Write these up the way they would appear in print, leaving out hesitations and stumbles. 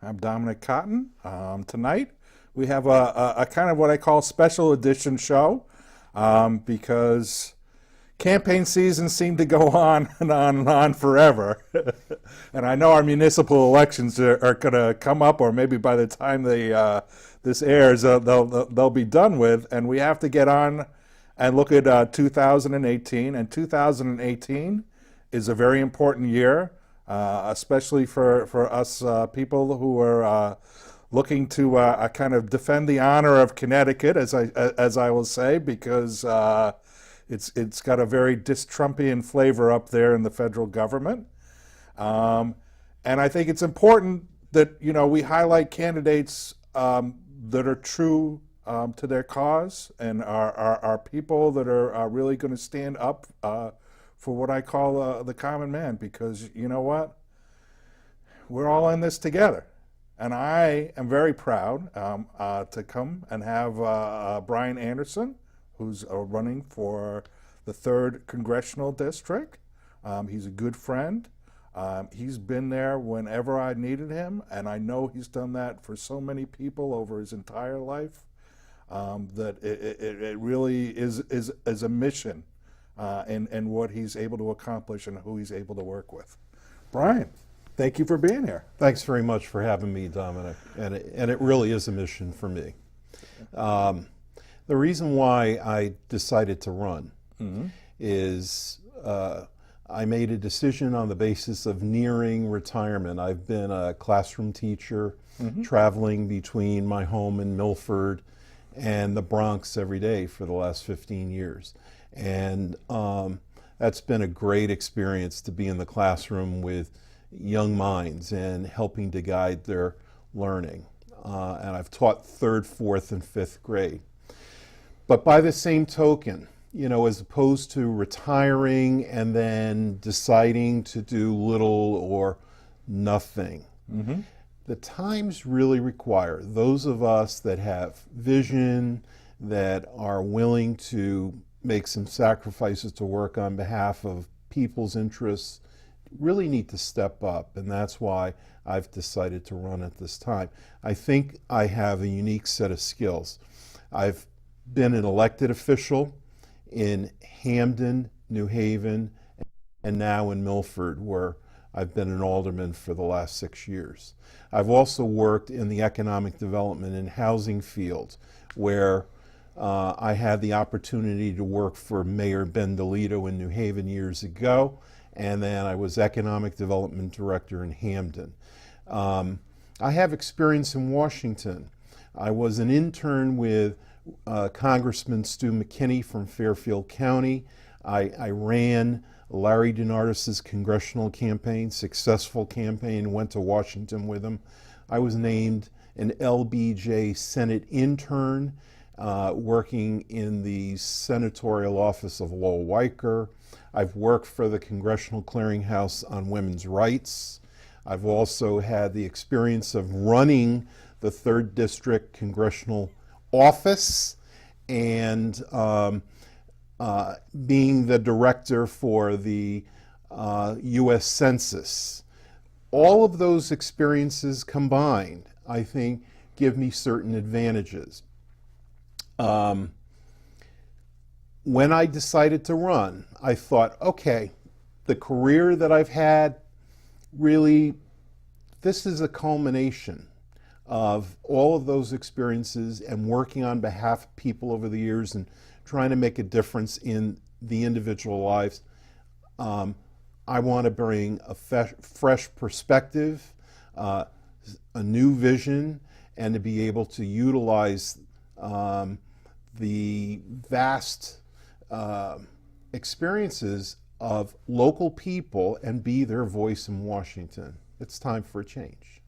I'm Dominic Cotton. Tonight we have a kind of what I call special edition show because campaign seasons seem to go on and on and on forever. And I know our municipal elections are going to come up, or maybe by the time this airs, they'll be done with, and we have to get on and look at 2018. And 2018 is a very important year, especially for us people who are looking to kind of defend the honor of Connecticut, as I will say, because it's got a very dis-Trumpian flavor up there in the federal government. And I think it's important that, we highlight candidates that are true to their cause and are people that are really going to stand up for what I call the common man, because you know what? We're all in this together. And I am very proud to come and have Bryan Anderson, who's running for the 3rd Congressional District. He's a good friend. He's been there whenever I needed him, and I know he's done that for so many people over his entire life, that it really is a mission in what he's able to accomplish and who he's able to work with. Bryan, thank you for being here. Thanks very much for having me, Dominic, and it really is a mission for me. The reason why I decided to run is I made a decision on the basis of nearing retirement. I've been a classroom teacher, traveling between my home in Milford and the Bronx every day for the last 15 years. And that's been a great experience to be in the classroom with young minds and helping to guide their learning. And I've taught 3rd, 4th, and 5th grade. But by the same token, as opposed to retiring and then deciding to do little or nothing, the times really require those of us that have vision, that are willing to make some sacrifices to work on behalf of people's interests, really need to step up, and that's why I've decided to run at this time. I think I have a unique set of skills. I've been an elected official in Hamden, New Haven, and now in Milford, where I've been an alderman for the last 6 years. I've also worked in the economic development and housing field, where I had the opportunity to work for Mayor Ben DeLito in New Haven years ago, and then I was economic development director in Hamden. I have experience in Washington. I was an intern with Congressman Stu McKinney from Fairfield County. I ran Larry DeNardis's congressional campaign, successful campaign, went to Washington with him. I was named an LBJ Senate intern, working in the senatorial office of Lowell Weicker. I've worked for the Congressional Clearinghouse on women's rights. I've also had the experience of running the 3rd District Congressional office and being the director for the U.S. Census. All of those experiences combined, I think, give me certain advantages. When I decided to run, I thought, okay, the career that I've had, really, this is a culmination of all of those experiences and working on behalf of people over the years and trying to make a difference in the individual lives. I want to bring a fresh perspective, a new vision, and to be able to utilize the vast experiences of local people and be their voice in Washington. It's time for a change.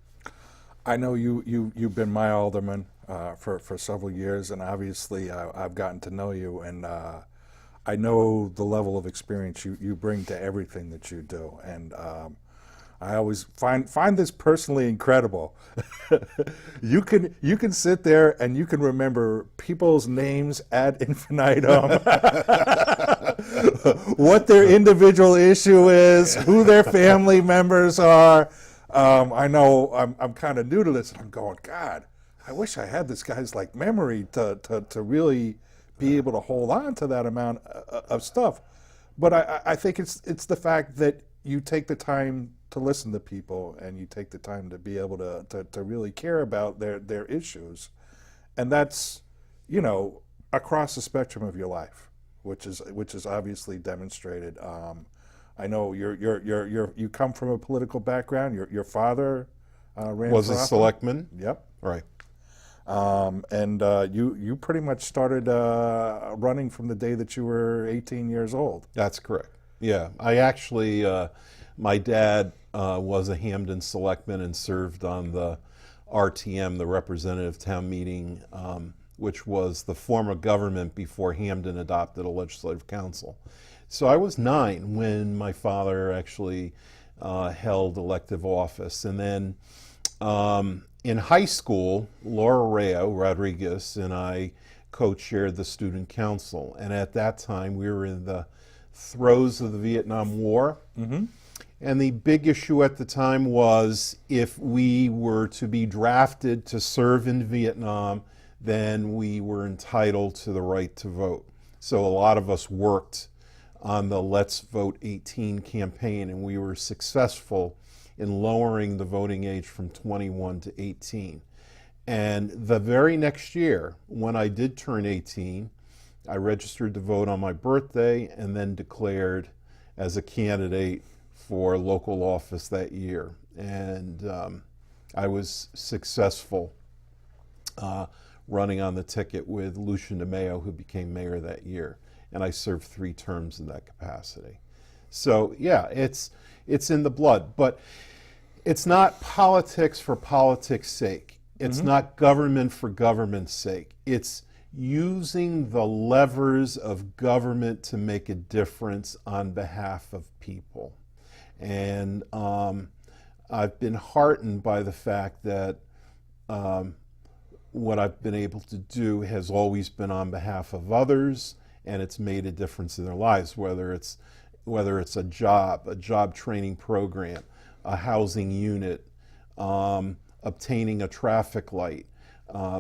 I know you've been my alderman for several years, and obviously I've gotten to know you, and I know the level of experience you bring to everything that you do, and I always find this personally incredible. You can sit there and you can remember people's names ad infinitum, what their individual issue is, who their family members are. I know I'm kind of new to this, and I'm going, God, I wish I had this guy's like memory to really be able to hold on to that amount of stuff. But I think it's the fact that you take the time to listen to people, and you take the time to be able to really care about their issues, and that's, you know, across the spectrum of your life, which is obviously demonstrated. I know you come from a political background. Your father ran Was for a office. selectman. Yep. Right. And you pretty much started running from the day that you were 18 years old. That's correct. Yeah, I actually, my dad was a Hamden selectman and served on the RTM, the Representative Town Meeting, which was the form of government before Hamden adopted a legislative council. So I was 9 when my father actually held elective office. And then in high school, Laura Rayo Rodriguez and I co-chaired the student council. And at that time, we were in the throes of the Vietnam War. Mm-hmm. And the big issue at the time was if we were to be drafted to serve in Vietnam, then we were entitled to the right to vote. So a lot of us worked on the Let's Vote 18 campaign, and we were successful in lowering the voting age from 21 to 18. And the very next year, when I did turn 18, I registered to vote on my birthday and then declared as a candidate for local office that year. And I was successful running on the ticket with Lucian DeMeo, who became mayor that year. And I served 3 terms in that capacity. So yeah, it's in the blood, but it's not politics for politics' sake. It's not government for government's sake. It's using the levers of government to make a difference on behalf of people. And I've been heartened by the fact that what I've been able to do has always been on behalf of others, and it's made a difference in their lives, whether it's a job training program, a housing unit, obtaining a traffic light,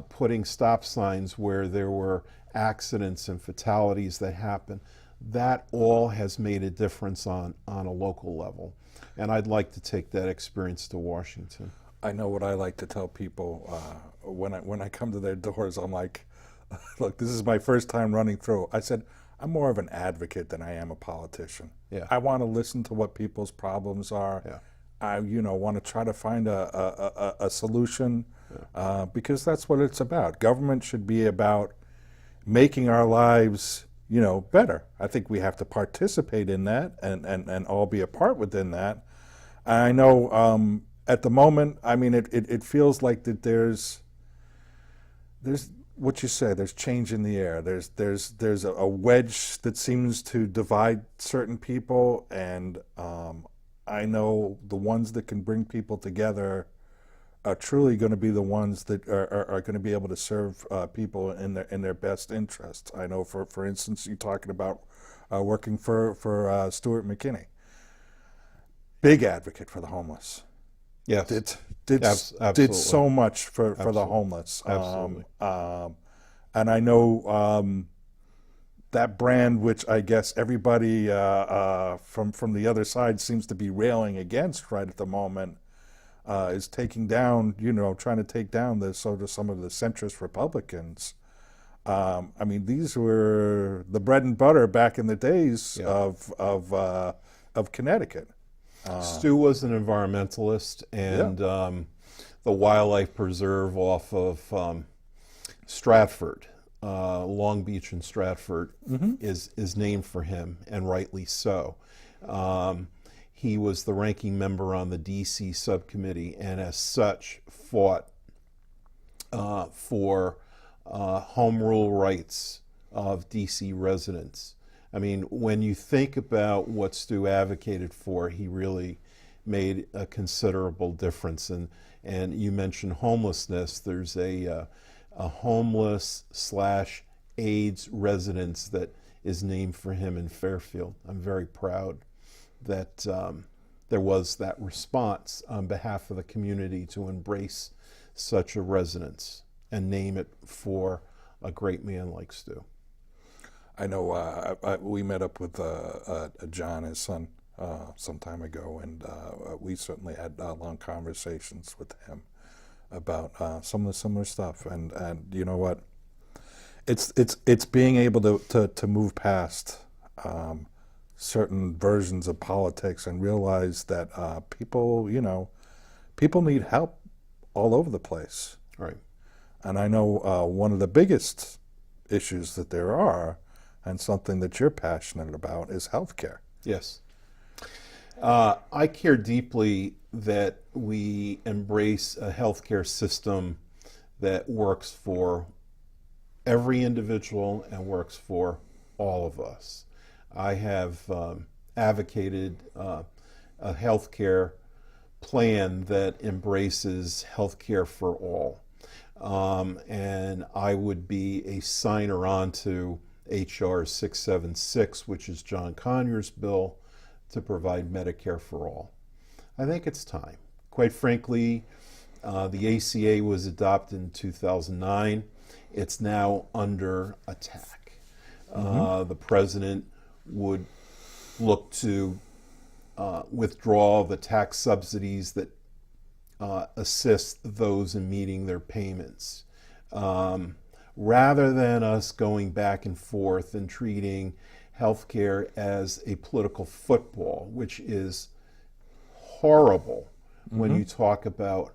putting stop signs where there were accidents and fatalities that happened. That all has made a difference on a local level. And I'd like to take that experience to Washington. I know what I like to tell people when I come to their doors. I'm like, look, this is my first time running through. I said, I'm more of an advocate than I am a politician. Yeah. I want to listen to what people's problems are. Yeah. I want to try to find a solution, because that's what it's about. Government should be about making our lives, better. I think we have to participate in that and all be a part within that. I know at the moment, I mean, it feels like that there's what you say. There's change in the air. There's a wedge that seems to divide certain people, and I know the ones that can bring people together are truly going to be the ones that are going to be able to serve people in their best interests. I know, for instance, you're talking about working for Stuart McKinney. Big advocate for the homeless. Yes. Did so much for the homeless. Absolutely. And I know that brand, which I guess everybody from the other side seems to be railing against right at the moment, is taking down, trying to take down some of the centrist Republicans. I mean, these were the bread and butter back in the days of Connecticut. Stu was an environmentalist, and the wildlife preserve off of Stratford, Long Beach and Stratford, is named for him, and rightly so. He was the ranking member on the DC subcommittee, and as such fought for home rule rights of DC residents. I mean, when you think about what Stu advocated for, he really made a considerable difference. And you mentioned homelessness. There's a homeless/AIDS residence that is named for him in Fairfield. I'm very proud that there was that response on behalf of the community to embrace such a residence and name it for a great man like Stu. I know we met up with John, his son, some time ago, and we certainly had long conversations with him about some of the similar stuff. And you know what? It's being able to move past certain versions of politics and realize that people need help all over the place. Right. And I know one of the biggest issues that there are, and something that you're passionate about, is healthcare. Yes. I care deeply that we embrace a healthcare system that works for every individual and works for all of us. I have advocated a healthcare plan that embraces healthcare for all. And I would be a signer on to H.R. 676, which is John Conyers' bill to provide Medicare for all. I think it's time. Quite frankly, the ACA was adopted in 2009. It's now under attack. The president would look to withdraw the tax subsidies that assist those in meeting their payments. Rather than us going back and forth and treating healthcare as a political football, which is horrible when you talk about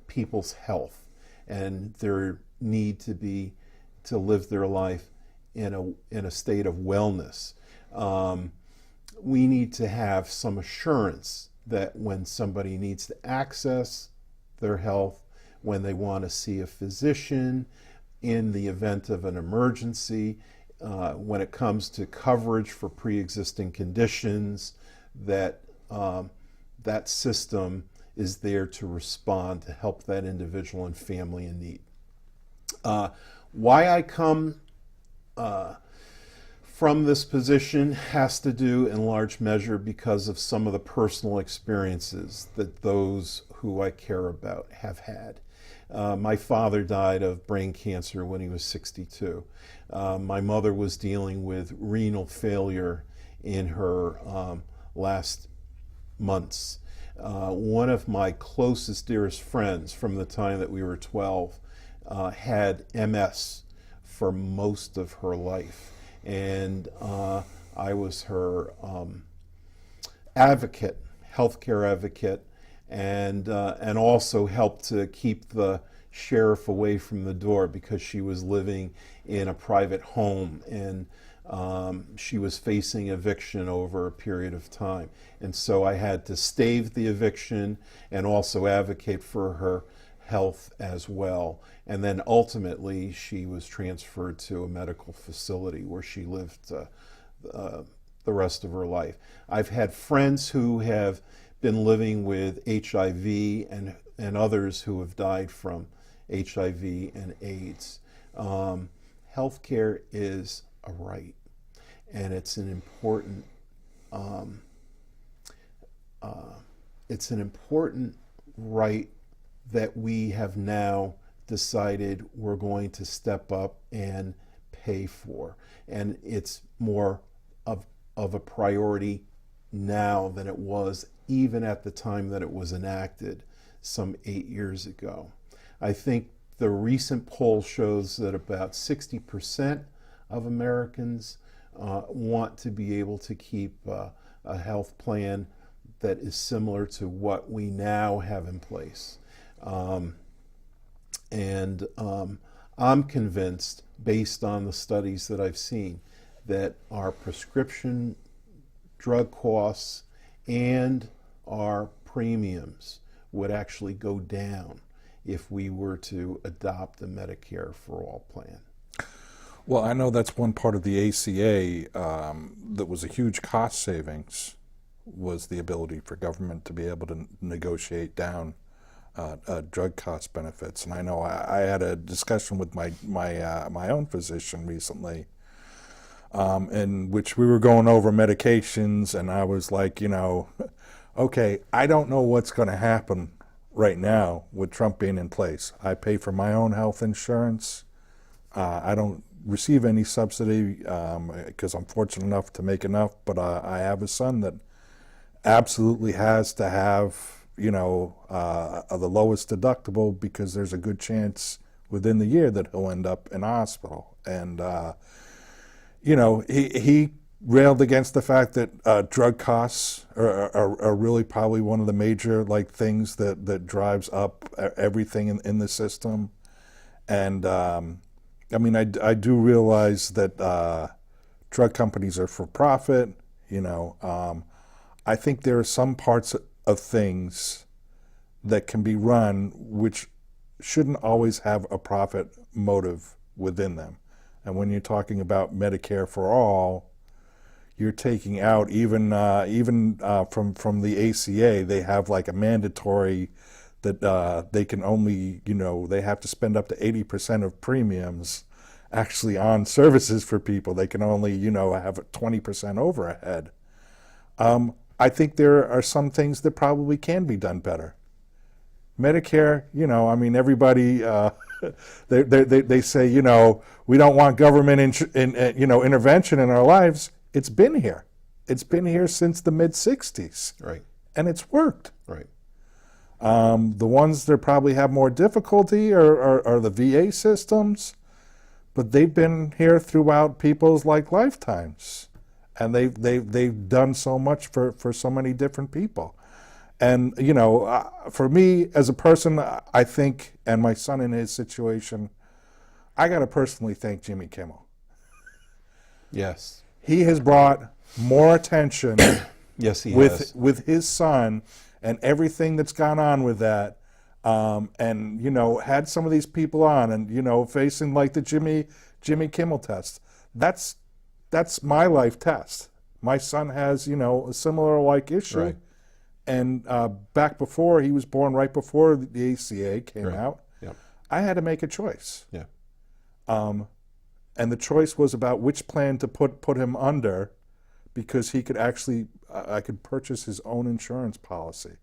people's health and their need to live their life in a state of wellness. We need to have some assurance that when somebody needs to access their health, when they want to see a physician, in the event of an emergency, when it comes to coverage for pre-existing conditions, that that system is there to respond to help that individual and family in need. Why I come from this position has to do in large measure because of some of the personal experiences that those who I care about have had. My father died of brain cancer when he was 62. My mother was dealing with renal failure in her last months. One of my closest, dearest friends from the time that we were 12 had MS for most of her life. And I was her advocate, healthcare advocate, and also helped to keep the sheriff away from the door because she was living in a private home and she was facing eviction over a period of time. And so I had to stave the eviction and also advocate for her health as well. And then ultimately she was transferred to a medical facility where she lived the rest of her life. I've had friends who have been living with HIV and others who have died from HIV and AIDS. Healthcare is a right, and it's an important right that we have now decided we're going to step up and pay for. And it's more of a priority now than it was even at the time that it was enacted some 8 years ago. I think the recent poll shows that about 60% of Americans want to be able to keep a health plan that is similar to what we now have in place. I'm convinced, based on the studies that I've seen, that our prescription drug costs and our premiums would actually go down if we were to adopt a Medicare for All plan. Well, I know that's one part of the ACA that was a huge cost savings, was the ability for government to be able to negotiate down drug cost benefits. And I know I had a discussion with my own physician recently, in which we were going over medications, and I was like, okay, I don't know what's going to happen right now with Trump being in place. I pay for my own health insurance. I don't receive any subsidy because I'm fortunate enough to make enough, but I have a son that absolutely has to have, the lowest deductible because there's a good chance within the year that he'll end up in a hospital. And, he railed against the fact that drug costs are really probably one of the major things that drives up everything in the system. And I do realize that drug companies are for profit. I think there are some parts of things that can be run which shouldn't always have a profit motive within them. And when you're talking about Medicare for all, you're taking out even from the ACA, they have a mandatory that they can only, they have to spend up to 80% of premiums actually on services for people. They can only, have a 20% overhead. I think there are some things that probably can be done better. Medicare, everybody, they say, we don't want government intervention in our lives. It's been here. It's been here since the mid-'60s. Right. And it's worked. Right. The ones that probably have more difficulty are the VA systems, but they've been here throughout people's lifetimes. And they've done so much for so many different people. And, for me as a person, I think, and my son in his situation, I got to personally thank Jimmy Kimmel. Yes. He has brought more attention Yes, he has. with his son and everything that's gone on with that. And, had some of these people on and, facing the Jimmy Kimmel test. That's my life test. My son has, a similar issue. Right. And back before he was born, right before the ACA came out, Yep. I had to make a choice. Yeah. And the choice was about which plan to put him under, because he could actually, I could purchase his own insurance policy.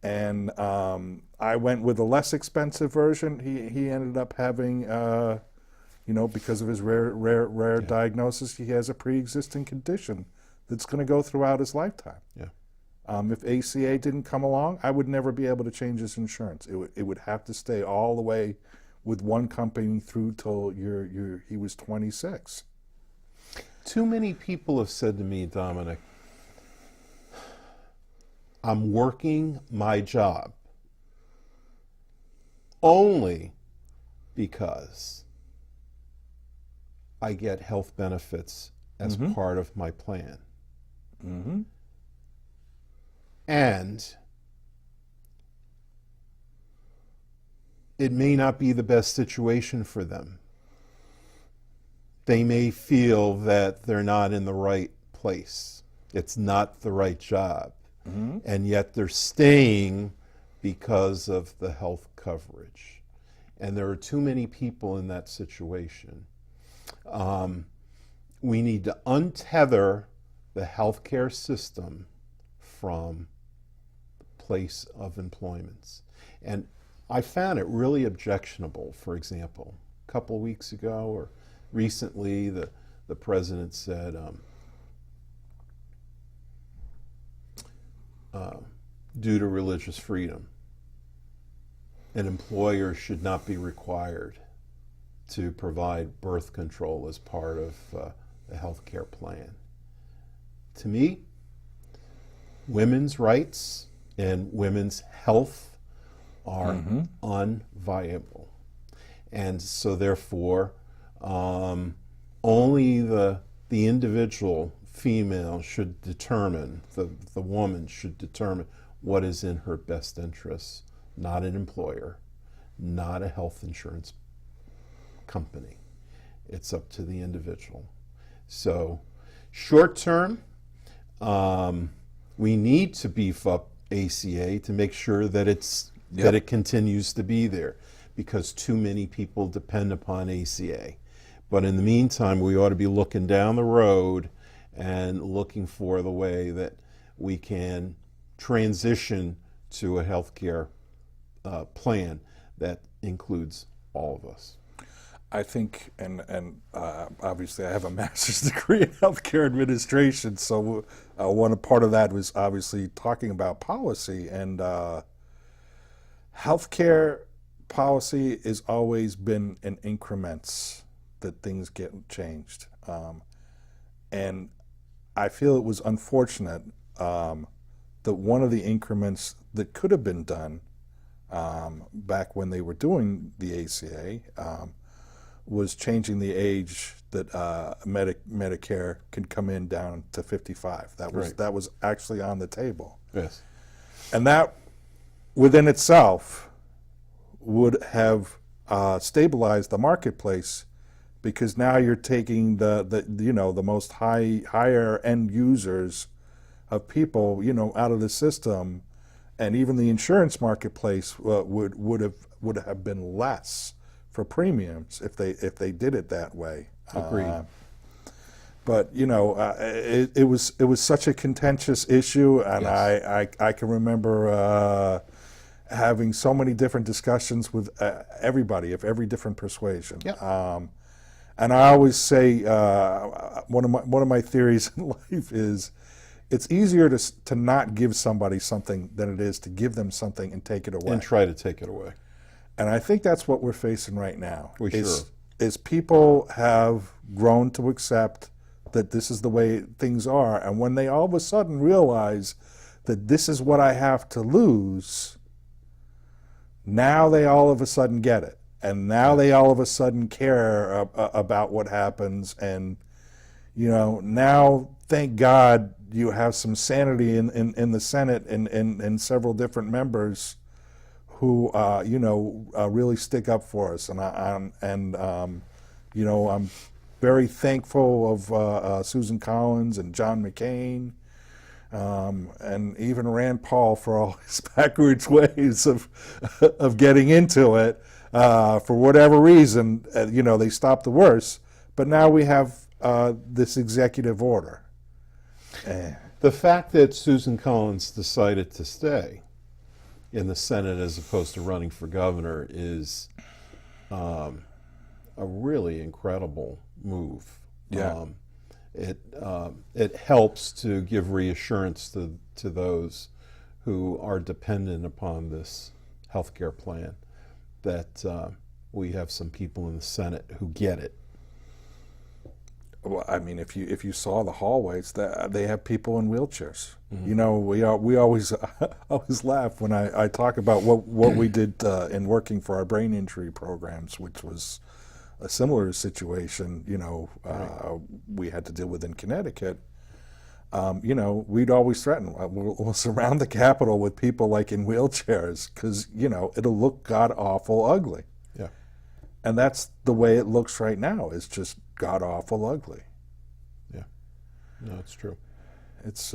And I went with a less expensive version. He ended up having, because of his rare diagnosis, he has a pre-existing condition that's going to go throughout his lifetime. Yeah. If ACA didn't come along, I would never be able to change his insurance. It would have to stay all the way with one company through till he was 26. Too many people have said to me, Dominic, I'm working my job only because I get health benefits as part of my plan. Mm-hmm. And it may not be the best situation for them. They may feel that they're not in the right place. It's not the right job. Mm-hmm. And yet they're staying because of the health coverage. And there are too many people in that situation. We need to untether the healthcare system from the place of employment. And I found it really objectionable, for example, a couple weeks ago or recently, the president said, due to religious freedom, an employer should not be required to provide birth control as part of the health care plan. To me, women's rights and women's health are unviable. And so therefore, only the individual female should determine, the woman should determine what is in her best interests, not an employer, not a health insurance company. It's up to the individual. So short term, we need to beef up ACA to make sure that that it continues to be there, because too many people depend upon ACA. But in the meantime, we ought to be looking down the road and looking for the way that we can transition to a healthcare plan that includes all of us. I think, and obviously I have a master's degree in healthcare administration, so one part of that was obviously talking about policy, and healthcare policy has always been in increments that things get changed. And I feel it was unfortunate that one of the increments that could have been done back when they were doing the ACA was changing the age that Medicare can come in down to 55. That was actually on the table. Yes. And that within itself would have stabilized the marketplace, because now you're taking the most higher end users of people out of the system, and even the insurance marketplace would have been less for premiums if they did it that way. Agreed. But it was such a contentious issue, and yes. I can remember having so many different discussions with everybody of every different persuasion. Yep. And I always say one of my theories in life is it's easier to not give somebody something than it is to give them something and take it away. And try to take it away. And I think that's what we're facing right now. Sure. Is people have grown to accept that this is the way things are, and when they all of a sudden realize that this is what I have to lose, now they all of a sudden get it. And now they all of a sudden care about what happens. And, now, thank God, you have some sanity in the Senate and several different members who, really stick up for us. And I'm very thankful of Susan Collins and John McCain, and even Rand Paul for all his backwards ways of getting into it. For whatever reason, they stopped the worst. But now we have this executive order. The fact that Susan Collins decided to stay in the Senate as opposed to running for governor is a really incredible move. Yeah. It helps to give reassurance to those who are dependent upon this healthcare plan that we have some people in the Senate who get it. Well, I mean, if you saw the hallways, they have people in wheelchairs. Mm-hmm. We always laugh when I talk about what we did in working for our brain injury programs, which was a similar situation. We had to deal with in Connecticut. We'd always threaten, we'll surround the Capitol with people like in wheelchairs because, it'll look god-awful ugly. Yeah. And that's the way it looks right now. It's just god-awful ugly. Yeah. No, it's true. It's,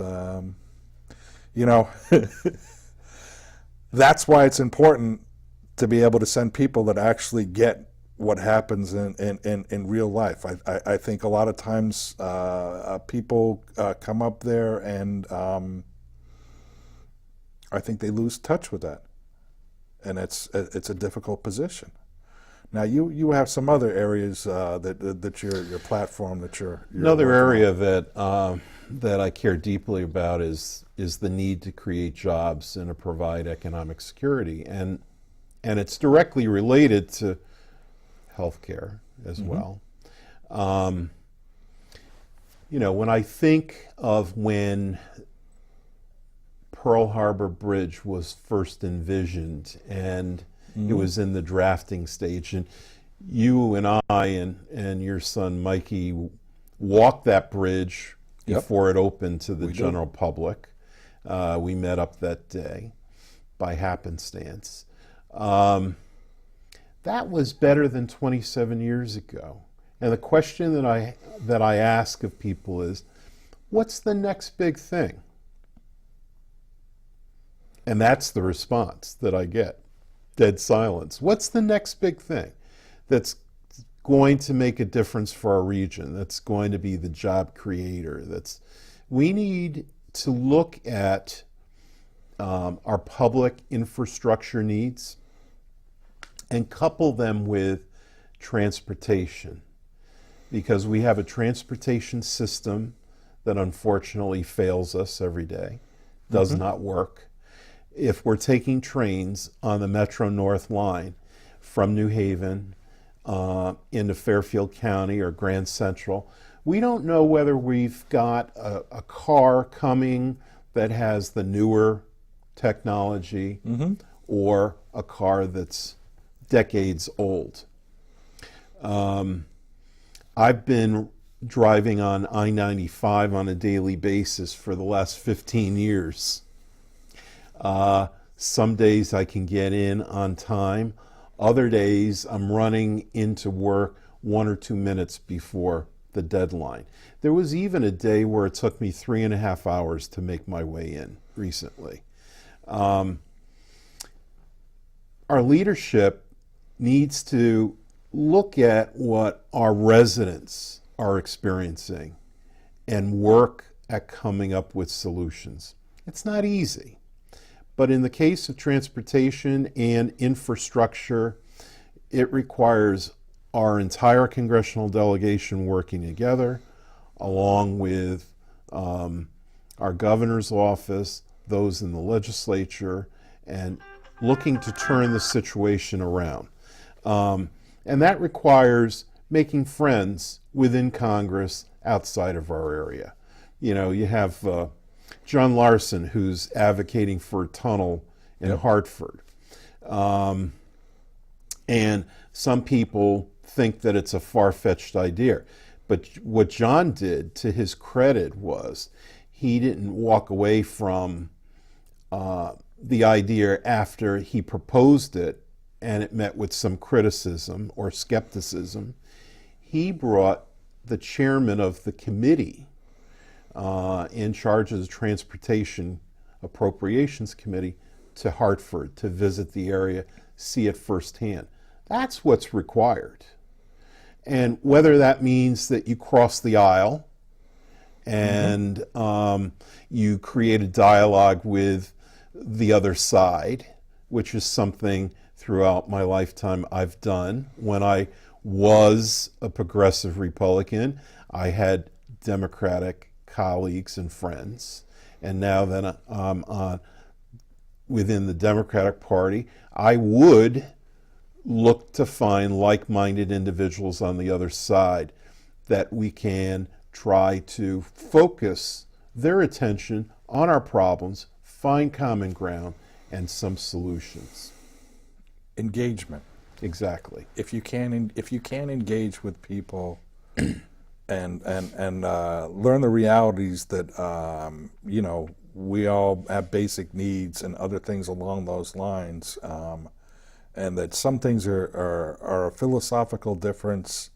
that's why it's important to be able to send people that actually get what happens in real life. I think a lot of times people come up there and I think they lose touch with that, and it's a difficult position. Now you have some other areas that your platform that you're another area that I care deeply about is the need to create jobs and to provide economic security, and it's directly related to healthcare as mm-hmm. well. When I think of when Pearl Harbor Bridge was first envisioned and mm-hmm. it was in the drafting stage, and you and I and your son Mikey walked that bridge before it opened to the general public. We met up that day by happenstance. That was better than 27 years ago. And the question that I ask of people is, what's the next big thing? And that's the response that I get. Dead silence. What's the next big thing that's going to make a difference for our region, that's going to be the job creator? We need to look at our public infrastructure needs and couple them with transportation, because we have a transportation system that unfortunately fails us every day, does not work. If we're taking trains on the Metro North line from New Haven into Fairfield County or Grand Central, we don't know whether we've got a car coming that has the newer technology or a car that's decades old. I've been driving on I-95 on a daily basis for the last 15 years. Some days I can get in on time. Other days I'm running into work 1 or 2 minutes before the deadline. There was even a day where it took me 3.5 hours to make my way in recently. Our leadership needs to look at what our residents are experiencing and work at coming up with solutions. It's not easy, but in the case of transportation and infrastructure, it requires our entire congressional delegation working together, along with our governor's office, those in the legislature, and looking to turn the situation around. And that requires making friends within Congress outside of our area. You know, you have John Larson, who's advocating for a tunnel in Hartford. And some people think that it's a far-fetched idea. But what John did, to his credit, was he didn't walk away from the idea after he proposed it and it met with some criticism or skepticism. He brought the chairman of the committee in charge of the Transportation Appropriations Committee to Hartford to visit the area, see it firsthand. That's what's required. And whether that means that you cross the aisle and you create a dialogue with the other side, which is something throughout my lifetime I've done. When I was a progressive Republican, I had Democratic colleagues and friends. And now that I'm within the Democratic Party, I would look to find like-minded individuals on the other side that we can try to focus their attention on our problems, find common ground, and some solutions. Engagement. Exactly. If you can engage with people and learn the realities that you know, we all have basic needs and other things along those lines, and that some things are a philosophical difference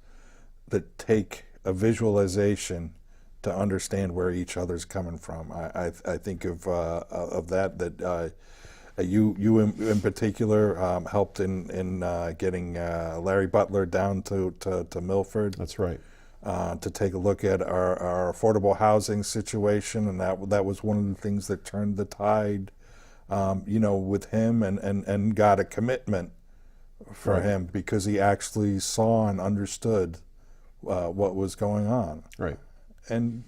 that take a visualization to understand where each other's coming from. I think of that you in particular helped in getting Larry Butler down to Milford. That's right. To take a look at our affordable housing situation, and that was one of the things that turned the tide, you know, with him, and got a commitment for him because he actually saw and understood what was going on. Right. And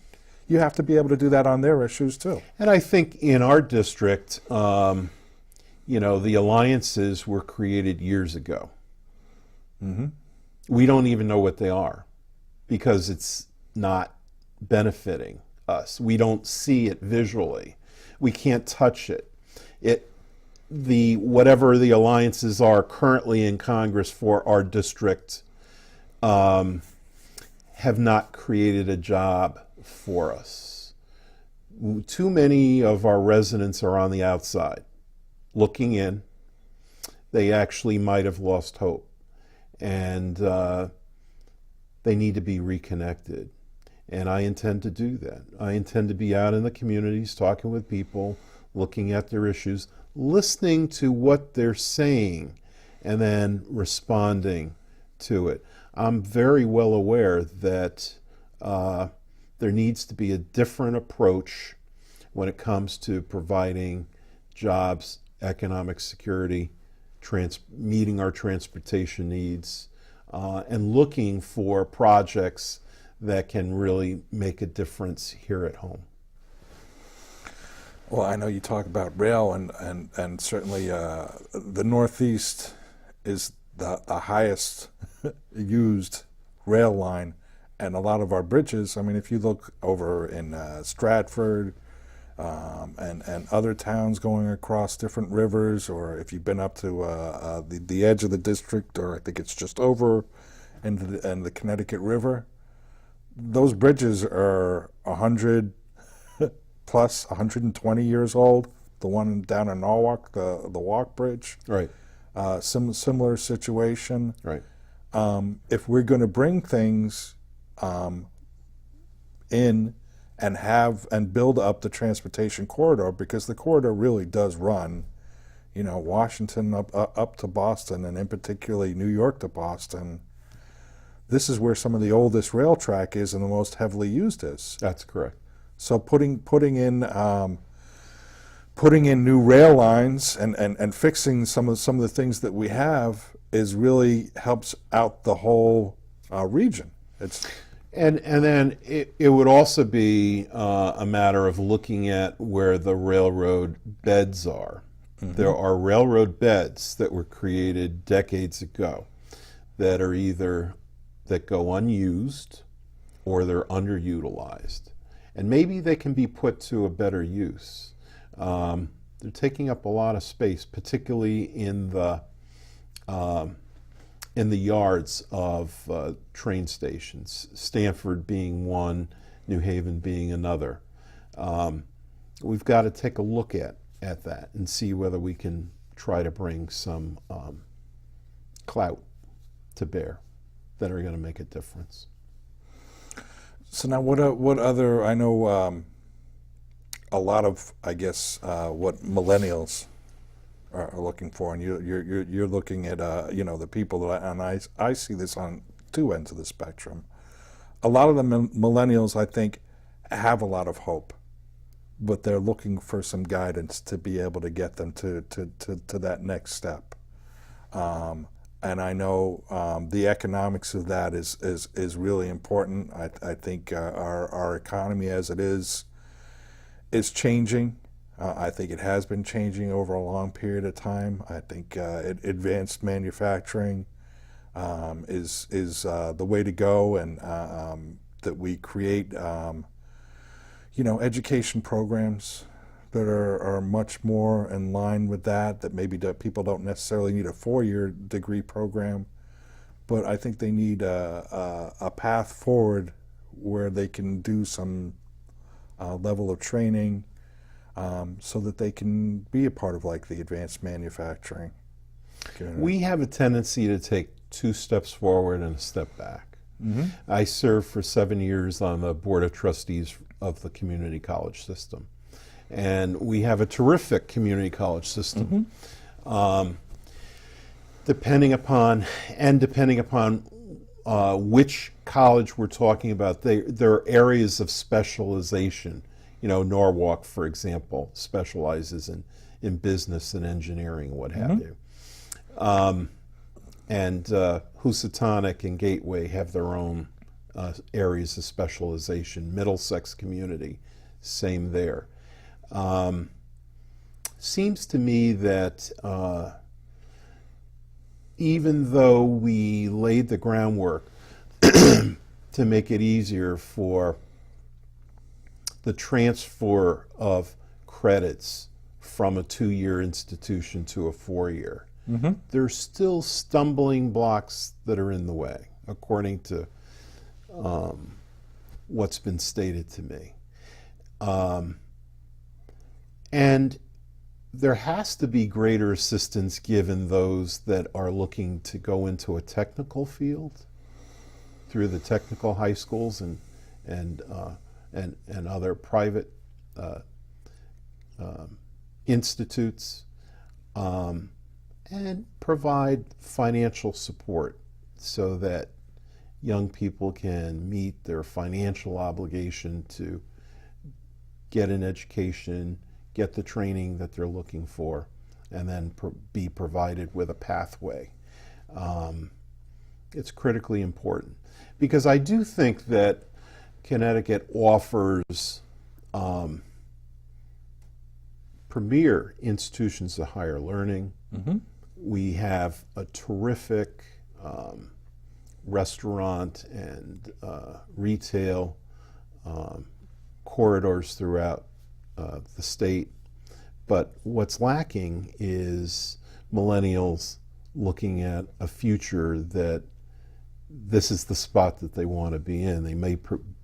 you have to be able to do that on their issues too. And I think in our district, you know, the alliances were created years ago. We don't even know what they are because it's not benefiting us. We don't see it visually. We can't touch it. Whatever the alliances are currently in Congress for our district have not created a job for us. Too many of our residents are on the outside looking in. They actually might have lost hope, and they need to be reconnected. And I intend to do that. I intend to be out in the communities, talking with people, looking at their issues, listening to what they're saying, and then responding to it. I'm very well aware that there needs to be a different approach when it comes to providing jobs, economic security, meeting our transportation needs, and looking for projects that can really make a difference here at home. Well, I know you talk about rail, and certainly the Northeast is the highest used rail line, and a lot of our bridges. I mean, if you look over in Stratford and other towns going across different rivers, or if you've been up to the edge of the district, or I think it's just over in the Connecticut River, those bridges are 100 plus 120 years old. The one down in Norwalk, the Walk Bridge, Right. Similar situation. Right. If we're going to bring things in and build up the transportation corridor, because the corridor really does run, Washington up to Boston, and in particularly New York to Boston. This is where some of the oldest rail track is and the most heavily used is. That's correct. So putting in new rail lines and fixing some of the things that we have is really helps out the whole region. And then it would also be a matter of looking at where the railroad beds are. Mm-hmm. There are railroad beds that were created decades ago that are either that go unused or they're underutilized. And maybe they can be put to a better use. They're taking up a lot of space, particularly in the yards of train stations, Stamford being one, New Haven being another. We've got to take a look at that and see whether we can try to bring some clout to bear that are going to make a difference. So now, what other? I know a lot of, I guess, what millennials are looking for, and you're looking at the people that, and I see this on two ends of the spectrum. A lot of the millennials, I think, have a lot of hope, but they're looking for some guidance to be able to get them to that next step. And I know the economics of that is really important. I think our economy as it is changing. I think it has been changing over a long period of time. I think advanced manufacturing is the way to go, and that we create education programs that are much more in line with that maybe people don't necessarily need a 4-year degree program, but I think they need a path forward where they can do some level of training so that they can be a part of like the advanced manufacturing. We have a tendency to take 2 steps forward and a step back. Mm-hmm. I served for 7 years on the Board of Trustees of the community college system. And we have a terrific community college system. Mm-hmm. Depending upon which college we're talking about, there are areas of specialization. Norwalk, for example, specializes in business and engineering, what have mm-hmm. you. And Housatonic and Gateway have their own areas of specialization. Middlesex community, same there. Seems to me that even though we laid the groundwork to make it easier for the transfer of credits from a 2-year institution to a 4-year, mm-hmm. there's still stumbling blocks that are in the way, according to what's been stated to me. And there has to be greater assistance given those that are looking to go into a technical field through the technical high schools and other private institutes, and provide financial support so that young people can meet their financial obligation to get an education, get the training that they're looking for, and then be provided with a pathway. It's critically important, because I do think that Connecticut offers premier institutions of higher learning. Mm-hmm. We have a terrific restaurant and retail corridors throughout the state. But what's lacking is millennials looking at a future that this is the spot that they want to be in. They may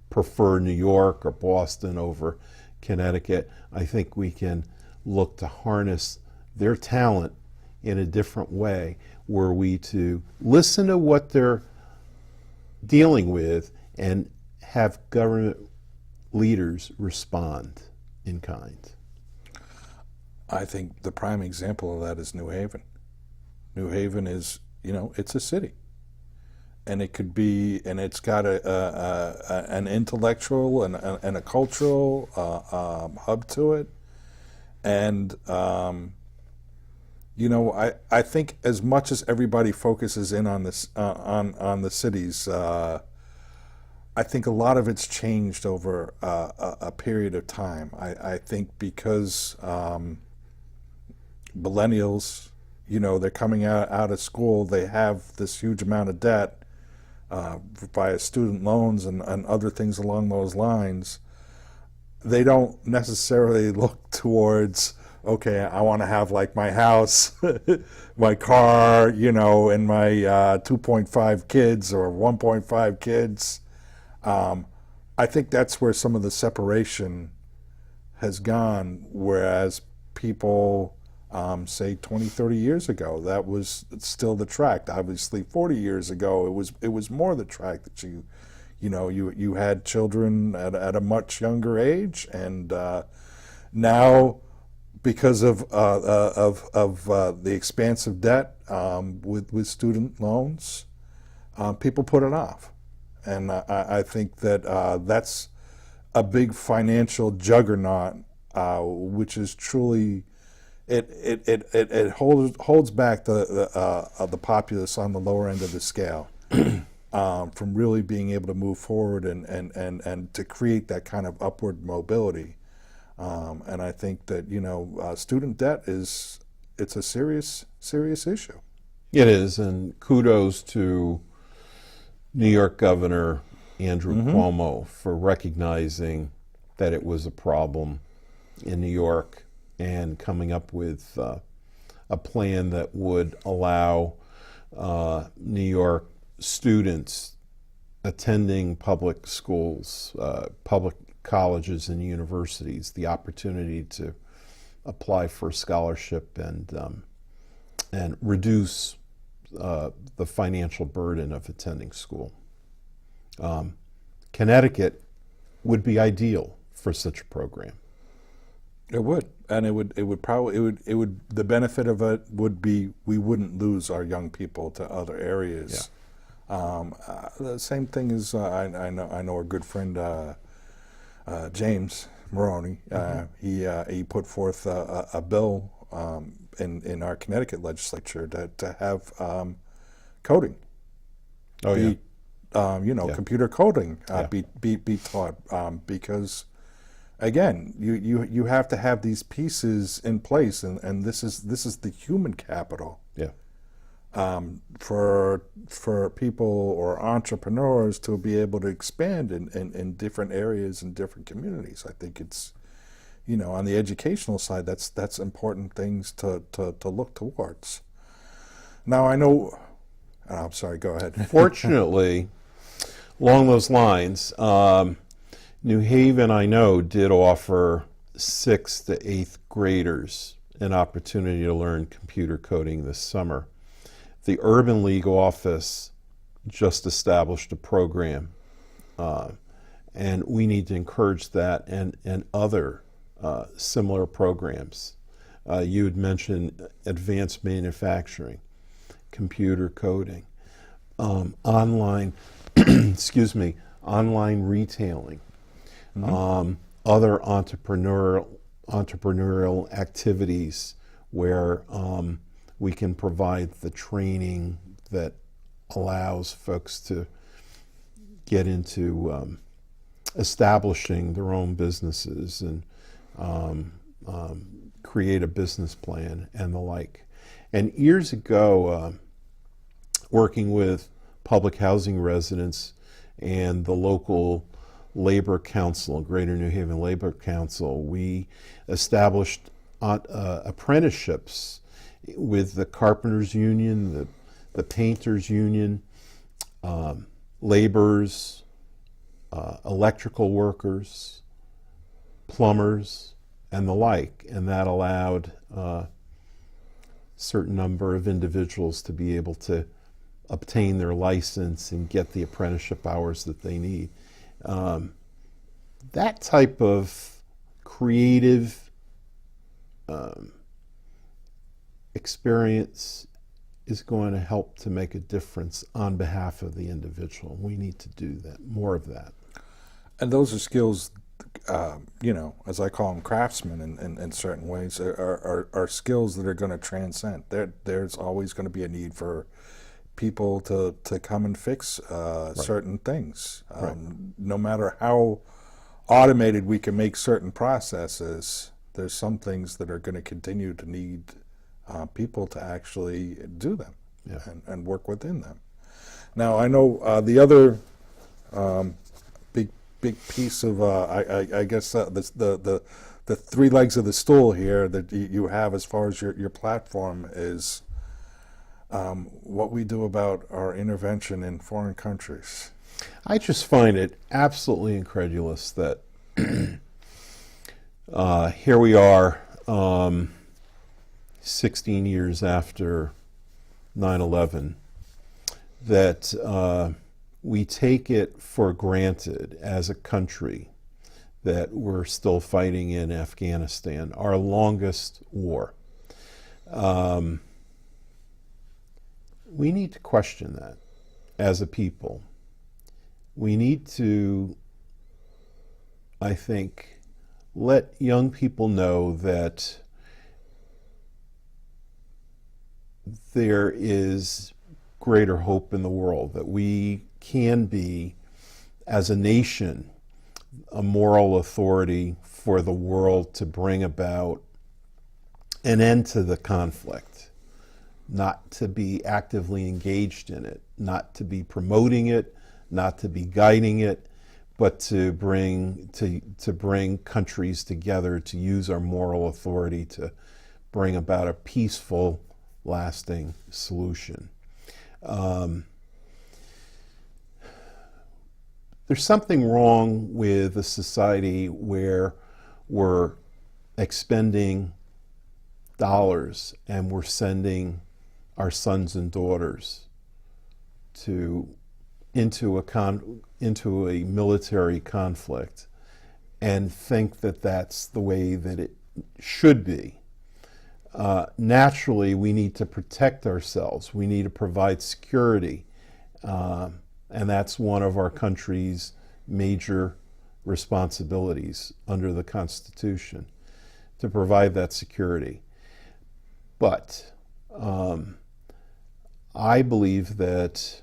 prefer New York or Boston over Connecticut. I think we can look to harness their talent in a different way, were we to listen to what they're dealing with and have government leaders respond in kind. I think the prime example of that is New Haven. New Haven is, it's a city. And it could be, and it's got an intellectual and a cultural hub to it. And, I think as much as everybody focuses in on this, on the cities, I think a lot of it's changed over a period of time. I think because millennials, they're coming out of school, they have this huge amount of debt via student loans and other things along those lines. They don't necessarily look towards, okay, I want to have like my house, my car, and my 2.5 kids or 1.5 kids. I think that's where some of the separation has gone, whereas people, say 20, 30 years ago, that was still the track. Obviously 40 years ago, it was more the track that you had children at a much younger age, and now because of the expansive debt with student loans, people put it off. And I think that that's a big financial juggernaut, which is truly it holds back the populace on the lower end of the scale from really being able to move forward and to create that kind of upward mobility. And I think that student debt it's a serious issue. It is, and kudos to New York Governor Andrew Cuomo for recognizing that it was a problem in New York and coming up with a plan that would allow New York students attending public schools, public colleges and universities, the opportunity to apply for a scholarship and reduce the financial burden of attending school. Connecticut would be ideal for such a program. It would, and it would the benefit of it would be we wouldn't lose our young people to other areas. Yeah. The same thing as I know our good friend James Maroney. He put forth a bill in our Connecticut legislature to have coding. Oh, be, yeah. Computer coding be taught, because again, you have to have these pieces in place, and this is the human capital. Yeah. For people or entrepreneurs to be able to expand in different areas and different communities. I think it's, on the educational side, that's important things to look towards. Now I know, I'm sorry, go ahead. Fortunately, along those lines, New Haven, I know, did offer 6th to 8th graders an opportunity to learn computer coding this summer. The Urban League office just established a program, and we need to encourage that and other similar programs. You had mentioned advanced manufacturing, computer coding, online, online retailing, other entrepreneurial entrepreneurial activities where we can provide the training that allows folks to get into establishing their own businesses and create a business plan and the like. And years ago, working with public housing residents and the local labor council, Greater New Haven Labor Council, we established apprenticeships with the Carpenters Union, the Painters Union, laborers, electrical workers, plumbers, and the like. And that allowed a certain number of individuals to be able to obtain their license and get the apprenticeship hours that they need. That type of creative experience is going to help to make a difference on behalf of the individual. We need to do that, more of that. And those are skills, as I call them, craftsmen in certain ways, are skills that are going to transcend. There's always going to be a need for people to come and fix certain things. Right. No matter how automated we can make certain processes, there's some things that are going to continue to need people to actually do them. Yeah. and work within them. Now, I know the other big piece of I guess the three legs of the stool here that you have as far as your platform is what we do about our intervention in foreign countries. I just find it absolutely incredulous that here we are 16 years after 9/11, that we take it for granted as a country that we're still fighting in Afghanistan, our longest war. We need to question that as a people. We need to, I think, let young people know that there is greater hope in the world, that we can be, as a nation, a moral authority for the world to bring about an end to the conflict, not to be actively engaged in it, not to be promoting it, not to be guiding it, but to bring countries together, to use our moral authority to bring about a peaceful, lasting solution. There's something wrong with a society where we're expending dollars and we're sending our sons and daughters into a military conflict and think that that's the way that it should be. Naturally, we need to protect ourselves. We need to provide security. And that's one of our country's major responsibilities under the Constitution, to provide that security. But I believe that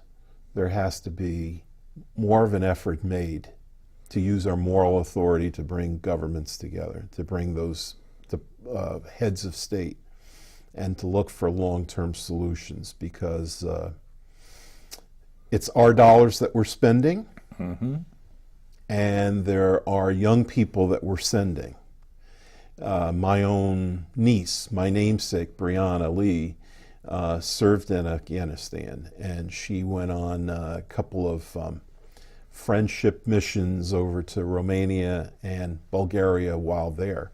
there has to be more of an effort made to use our moral authority to bring governments together, to bring those heads of state, and to look for long-term solutions, because it's our dollars that we're spending, Mm-hmm. and there are young people that we're sending. My own niece, my namesake, Brianna Lee, served in Afghanistan, and she went on a couple of friendship missions over to Romania and Bulgaria while there.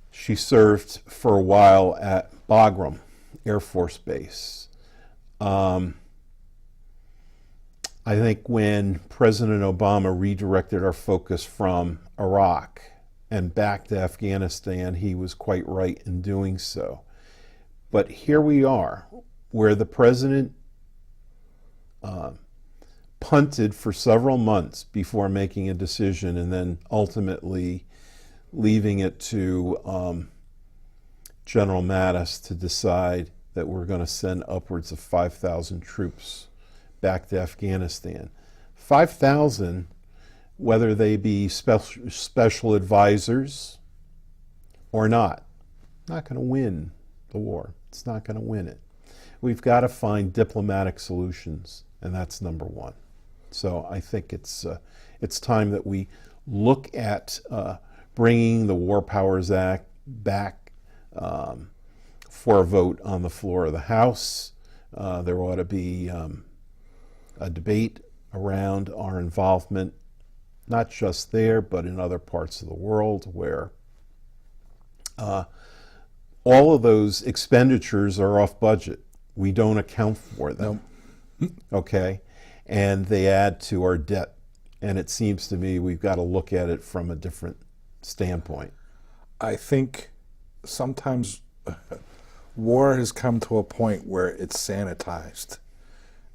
She served for a while at Bagram Air Force Base. I think when President Obama redirected our focus from Iraq and back to Afghanistan, he was quite right in doing so. But here we are, where the president punted for several months before making a decision, and then ultimately leaving it to General Mattis to decide that we're going to send upwards of 5,000 troops back to Afghanistan. 5,000, whether they be special advisors or not going to win the war. It's not going to win it. We've got to find diplomatic solutions, and that's number one. So I think it's time that we look at bringing the War Powers Act back for a vote on the floor of the House. There ought to be a debate around our involvement, not just there, but in other parts of the world where all of those expenditures are off budget. We don't account for them. Nope. Okay? And they add to our debt. And it seems to me we've got to look at it from a different standpoint. I think sometimes war has come to a point where it's sanitized.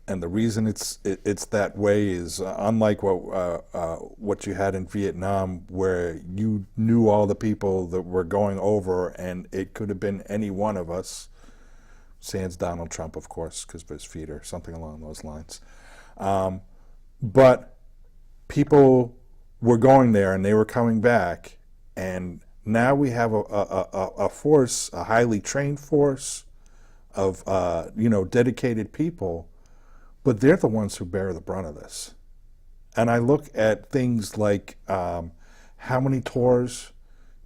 And the reason it's that way is unlike what you had in Vietnam, where you knew all the people that were going over, and it could have been any one of us, sans Donald Trump, of course, because of his feet or something along those lines. But people were going there, and they were coming back, and now we have a force, a highly trained force of dedicated people. But they're the ones who bear the brunt of this. And I look at things like how many tours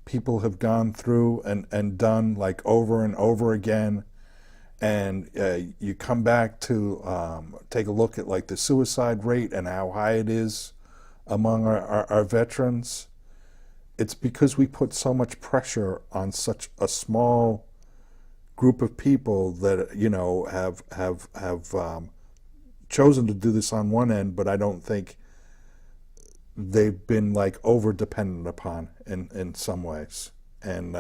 people have gone through and done like over and over again. And you come back to take a look at like the suicide rate and how high it is among our veterans. It's because we put so much pressure on such a small group of people that, have chosen to do this on one end, but I don't think they've been like over dependent upon in some ways. And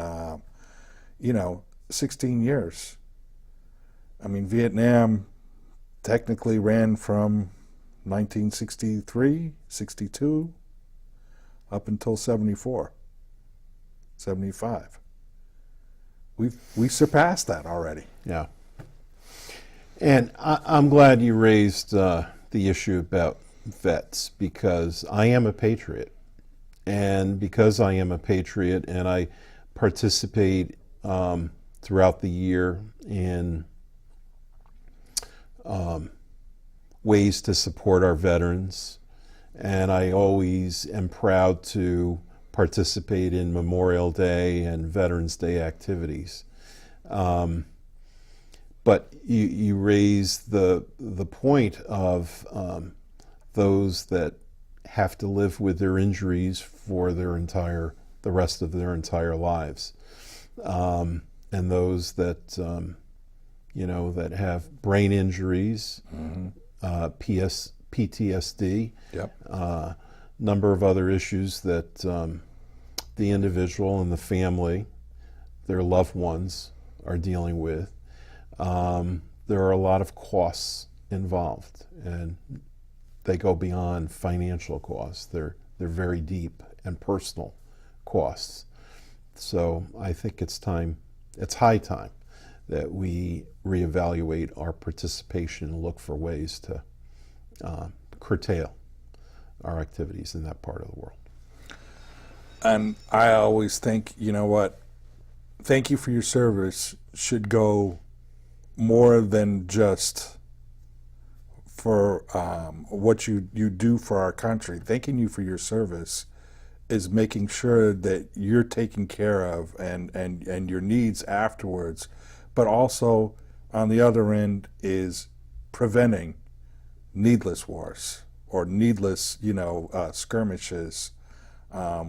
16 years. I mean, Vietnam technically ran from 1963, 62 up until 74, 75. We surpassed that already. Yeah. And I'm glad you raised the issue about vets, because I am a patriot. And because I am a patriot and I participate throughout the year in ways to support our veterans, and I always am proud to participate in Memorial Day and Veterans Day activities. But you raise the point of those that have to live with their injuries for the rest of their entire lives, and those that that have brain injuries, PTSD, Yep. Number of other issues that the individual and the family, their loved ones, are dealing with. There are a lot of costs involved, and they go beyond financial costs. They're very deep and personal costs. So I think it's high time that we reevaluate our participation and look for ways to curtail our activities in that part of the world. And I always think, thank you for your service should go more than just for what you do for our country. Thanking you for your service is making sure that you're taken care of and your needs afterwards, but also on the other end is preventing needless wars or needless, skirmishes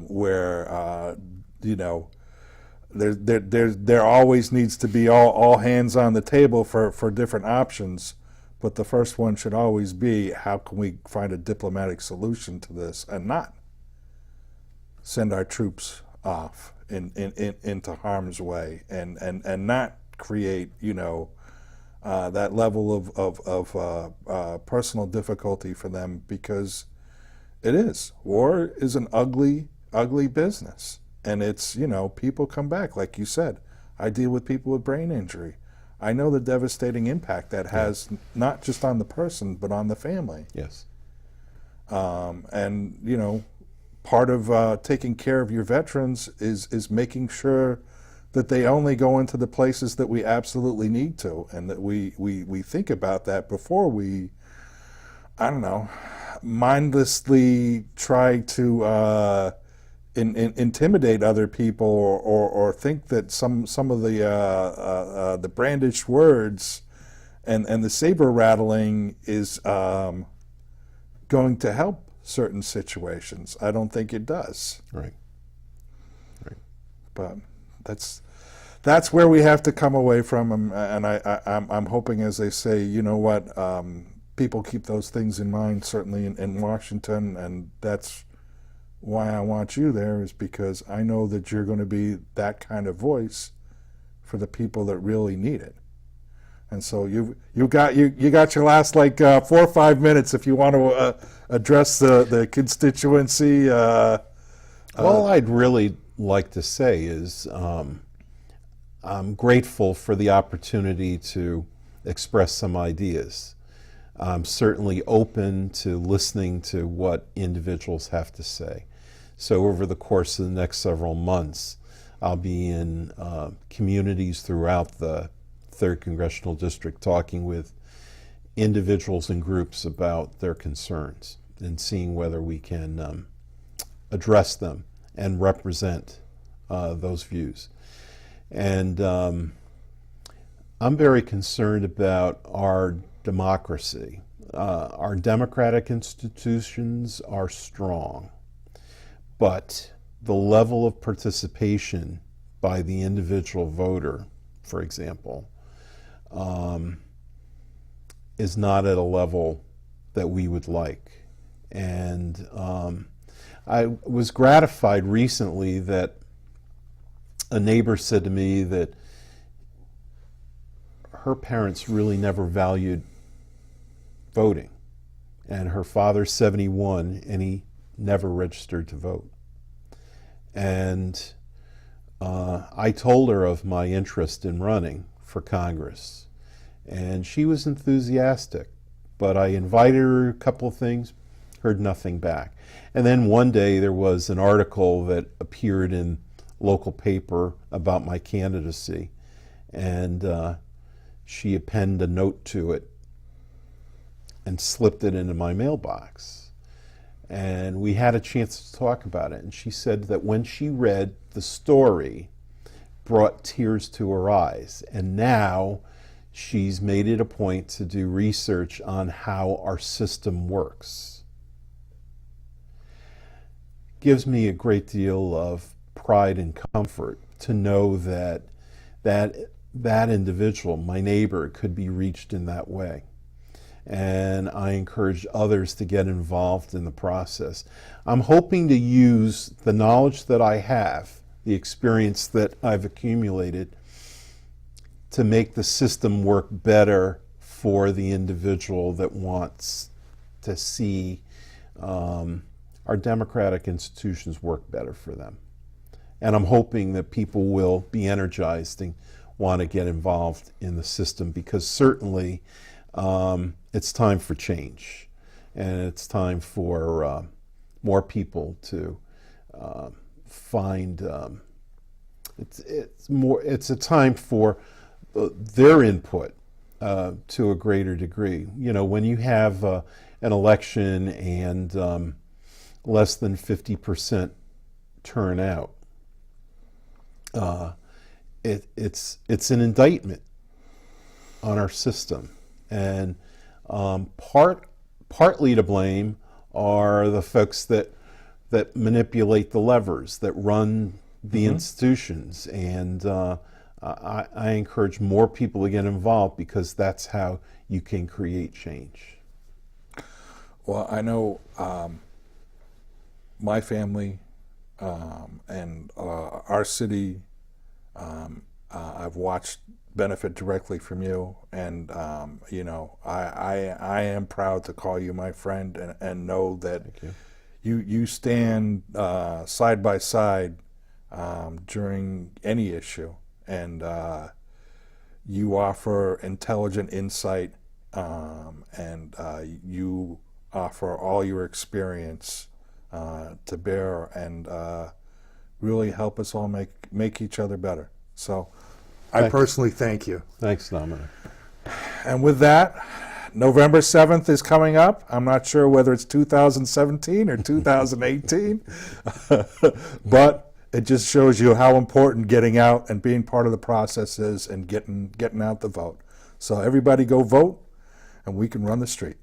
where, there always needs to be all hands on the table for different options, but the first one should always be, how can we find a diplomatic solution to this and not send our troops off into harm's way and not create that level of personal difficulty for them, because war is an ugly business. And it's, people come back, like you said. I deal with people with brain injury. I know the devastating impact that has not just on the person, but on the family. Yes. And, part of taking care of your veterans is making sure that they only go into the places that we absolutely need to, and that we think about that before we, I don't know, mindlessly try to intimidate other people, or think that some of the brandished words and the saber rattling is going to help certain situations. I don't think it does. Right. But that's where we have to come away from them, and I'm hoping, as they say, people keep those things in mind, certainly in Washington, and that's why I want you there, is because I know that you're going to be that kind of voice for the people that really need it. And so you got your last 4 or 5 minutes if you want to address the constituency. All I'd really like to say is I'm grateful for the opportunity to express some ideas. I'm certainly open to listening to what individuals have to say. So over the course of the next several months, I'll be in communities throughout the 3rd Congressional District talking with individuals and groups about their concerns and seeing whether we can address them and represent those views. And I'm very concerned about our democracy. Our democratic institutions are strong, but the level of participation by the individual voter, for example, is not at a level that we would like. And I was gratified recently that a neighbor said to me that her parents really never valued voting. And her father's 71 and he never registered to vote. And I told her of my interest in running for Congress. And she was enthusiastic. But I invited her a couple of things, heard nothing back. And then one day there was an article that appeared in local paper about my candidacy. And she appended a note to it and slipped it into my mailbox. And we had a chance to talk about it. And she said that when she read the story, brought tears to her eyes. And now she's made it a point to do research on how our system works. Gives me a great deal of pride and comfort to know that that individual, my neighbor, could be reached in that way. And I encourage others to get involved in the process. I'm hoping to use the knowledge that I have, the experience that I've accumulated, to make the system work better for the individual that wants to see our democratic institutions work better for them. And I'm hoping that people will be energized and want to get involved in the system, because certainly it's time for change, and it's time for more people to find. It's a time for their input to a greater degree. When you have an election and less than 50% turnout, it's an indictment on our system. And partly to blame are the folks that manipulate the levers, that run the institutions. And I encourage more people to get involved, because that's how you can create change. Well, I know my family and our city, I've watched benefit directly from you, and I am proud to call you my friend, and know that you stand side by side during any issue, and you offer intelligent insight, and you offer all your experience to bear, and really help us all make each other better. So I personally thank you. Thanks, Dominic. And with that, November 7th is coming up. I'm not sure whether it's 2017 or 2018, but it just shows you how important getting out and being part of the process is, and getting out the vote. So everybody go vote, and we can run the street.